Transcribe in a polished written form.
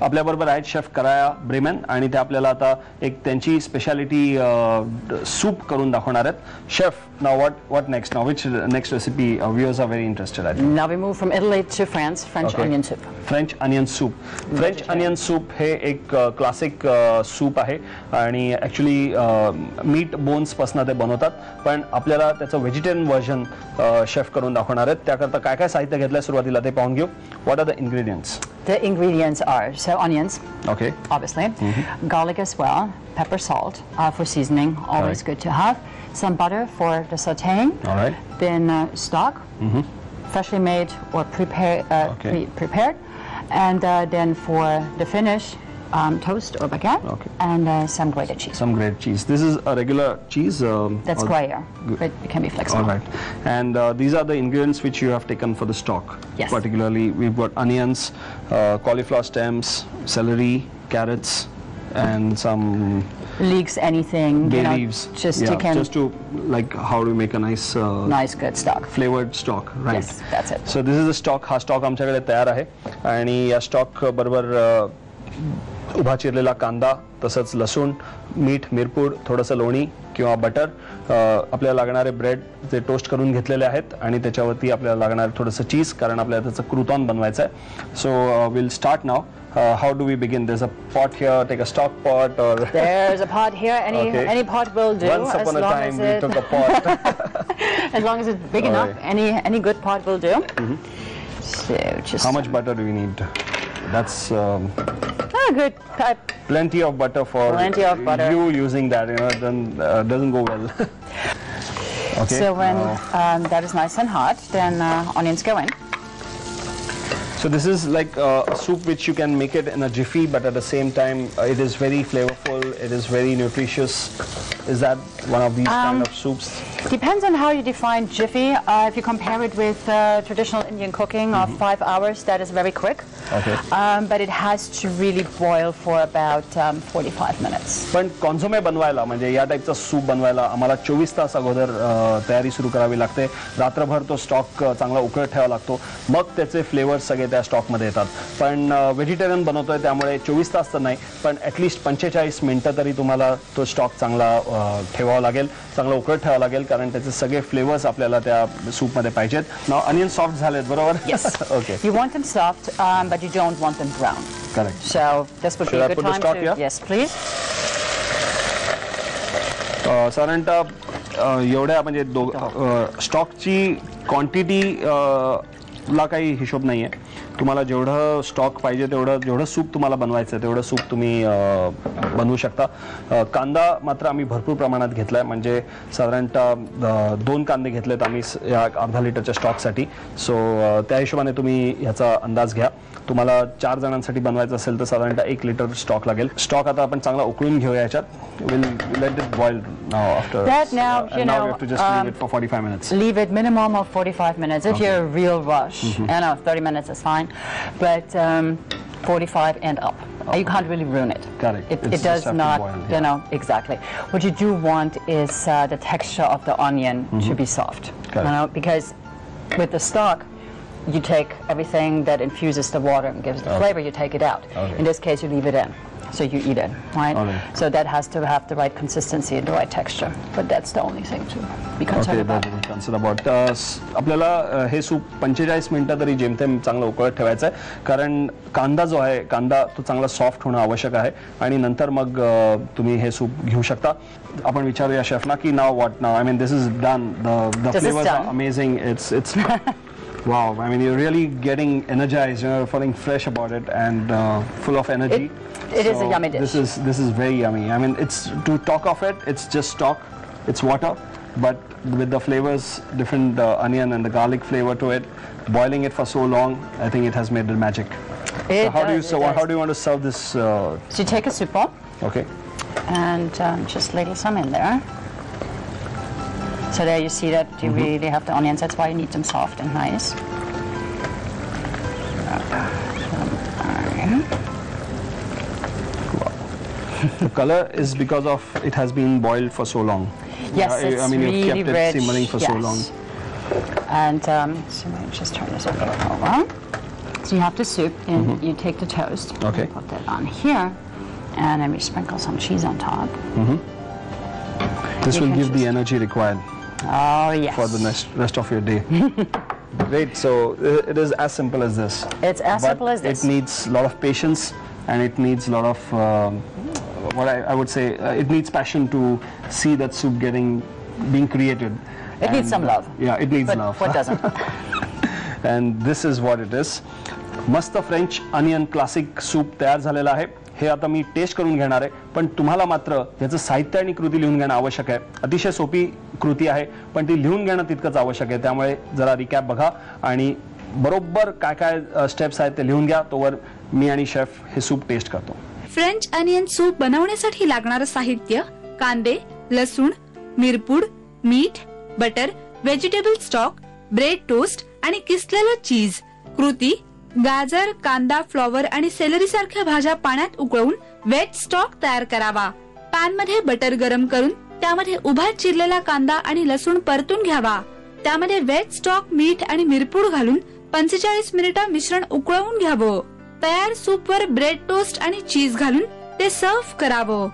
आपल्याबरोबर आहेत शेफ कराया ब्रेमन आणि ते आपल्याला आता एक त्यांची स्पेशालिटी सूप करून दाखवणार आहेत. Chef, now what next? Now which next recipe viewers are very interested at? Now we move from Italy to France, French onion soup. French onion soup. French onion soup हे एक classic soup आहे आणि actually meet bones पासून ते बनवतात, पण आपल्याला त्याचं vegetarian version chef करून दाखवणार आहेत. त्याकरता काय काय साहित्य घेतलंय सुरुवातीला ते पाहून घेऊ. What are the ingredients? The ingredients are onions, Okay. obviously, garlic as well, pepper, salt for seasoning, always good to have. Some butter for the sautéing. All right. Then stock, freshly made or prepared, and then for the finish, toast or baguette, and some grated cheese. Some grated cheese. This is a regular cheese. That's Gruyere, but it can be flexible. All right. And these are the ingredients which you have taken for the stock. Yes. Particularly, we've got onions, cauliflower stems, celery, carrots, and some leeks, anything. Bay leaves. Just to like how to make a nice, nice good stock. Flavored stock, right? Yes, that's it. So this is the stock. हा stock आमच्याकडे तयार आहे आणि या stock बरोबर उभा चिरलेला कांदा, तसंच लसूण, मीठ, मिरपूड, थोडंसं लोणी किंवा बटर, आपल्याला लागणारे ब्रेड जे टोस्ट करून घेतलेले आहेत आणि त्याच्यावरती आपल्याला लागणारे थोडंसं चीज, कारण आपल्याला त्याचं क्रूटॉन बनवायचं आहे. So will start now. How do we begin? There's a pot here. Take a stock pot, or there's a pot here. Any pot will do. Once upon a time, we took a pot. As long as it's big enough, any good pot will do. So just how much butter do we need? That's good. Plenty of butter for you using that. Then doesn't go well. Okay. So when that is nice and hot, then onions go in. So this is like a soup which you can make it in a jiffy, but at the same time it is very flavorful, it is very nutritious. Is that one of these kind of soups? Depends on how you define jiffy. If you compare it with traditional Indian cooking of 5 hours, that is very quick. Okay. But it has to really boil for about 45 minutes. पण कॉन्सोमे बनवायला म्हणजे या टाईपचा soup बनवायला आम्हाला 24 तास अगोदर तयारी सुरू करावी लागते. रात्रभर तो स्टॉक चांगला उकळत ठेवावा लागतो, मग त्याचे फ्लेवर्स सगळे त्या स्टॉकमध्ये येतात. पण व्हेजिटेरियन बनवतोय त्यामुळे 24 तास तर नाही, पण ॲटलिस्ट 45 मिनिटं तरी तुम्हाला तो स्टॉक चांगला ठेवावा लागेल, चांगला उकळत ठेवावा लागेल, कारण त्याचे सगळे फ्लेवर्स आपल्याला त्या सूपमध्ये पाहिजेत. नाव अनियन सॉफ्ट झालेत, बरोबर? Yes. Okay. You want them soft, but you don't want them brown. Correct. So this would be a good time to. Yes, please. साधारणतः एवढ्या म्हणजे स्टॉकची क्वांटिटी ला काही हिशोब नाही आहे. तुम्हाला जेवढं स्टॉक पाहिजे जेवढं सूप तुम्हाला बनवायचं आहे तेवढं सूप तुम्ही बनवू शकता. कांदा मात्र आम्ही भरपूर प्रमाणात घेतला आहे, म्हणजे साधारणतः 2 कांदे घेतलेत आम्ही या अर्धा लिटरच्या स्टॉकसाठी. सो त्या हिशोबाने तुम्ही ह्याचा अंदाज घ्या. तुम्हाला 4 जणांसाठी बनवायचं असेल तर साधारणतः 1 लिटर स्टॉक लागेल. स्टॉक आता आपण चांगला उकळून घेऊया याच्यात. Will let it boil now after that. Now you know, have to just leave it for 45 minutes. Leave it minimum of 45 minutes. If you're a real rush, 30 minutes is fine, but 45 and up. You can't really ruin it. Correct. It does not, boil, exactly. What you do want is the texture of the onion to be soft. Because with the stock, you take everything that infuses the water and gives the flavor, you take it out. In this case, you leave it in. So you eat it, right? So that has to have the right consistency and the right texture. But that's the only thing to be concerned about. Concerned about. आपल्याला हे soup 45 मिनिटं तरी जेमतेम चांगलं उकळत ठेवायचं आहे, कारण कांदा जो आहे तो चांगला सॉफ्ट होणं आवश्यक आहे आणि नंतर मग तुम्ही हे सूप घेऊ शकता. आपण विचारूया शेफना की नाव व्हॉट नाव. I mean this is done. The flavours are amazing. It's wow, I mean you're really getting energized, you're feeling fresh about it and full of energy. It is a yummy dish. This is very yummy. I mean, it's to talk of it, it's just stock, it's water, but with the flavors, different onion and the garlic flavor to it, boiling it for so long, I think it has made the magic. So how do you want to serve this? So you take a soup bowl. Okay. And just ladle some in there. So there you see that you really have the onions. That's why you need them soft and nice. The color is because of it has been boiled for so long. Yes, I mean, really you've kept rich. it simmering for so long. And so let me just turn this a little over. So you have the soup, and you take the toast. Okay. Put that on here, and then we sprinkle some cheese on top. This You will can give the just- energy required Oh yes. for the rest of your day. Great. So it is as simple as this. It's as But simple as this. It needs a lot of patience, and it needs a lot of what I would say. It needs passion to see that soup being created. It needs some love. Yeah, it needs But love. what doesn't? And this is what it is. मस्त French onion classic soup तयार झालेलं आहे. हे आता मी test करून घेणार आहे, पण तुम्हाला मात्र याचं साहित्य आणि कृती लिहून घेणं आवश्यक आहे. अतिशय सोपी कृती आहे, पण ती लिहून घेणं तितकंच आवश्यक आहे. त्यामुळे जरा रिकॅप बघा आणि बरोबर काय काय स्टेप्स आहेत ते लिहून घ्या. तोवर मी आणि शेफ हे सूप टेस्ट करतो. फ्रेंच अनियन सूप बनवण्यासाठी लागणारं साहित्य: कांदे, लसूण, मिरपूड, मीठ, butter, vegetable stock, bread toast आणि किसलेलं चीज. कृती: गाजर, कांदा, फ्लॉवर आणि सेलरी सारख्या भाज्या पाण्यात उकळून वेट स्टॉक तयार करावा. पॅन मध्ये बटर गरम करून त्यामध्ये उभा चिरलेला कांदा आणि लसूण परतून घ्यावा. त्यामध्ये वेट स्टॉक, मीठ आणि मिरपूड घालून 45 मिनिटं मिश्रण उकळवून घ्यावं. तयार सूपवर ब्रेड टोस्ट आणि चीज घालून ते सर्व्ह करावं.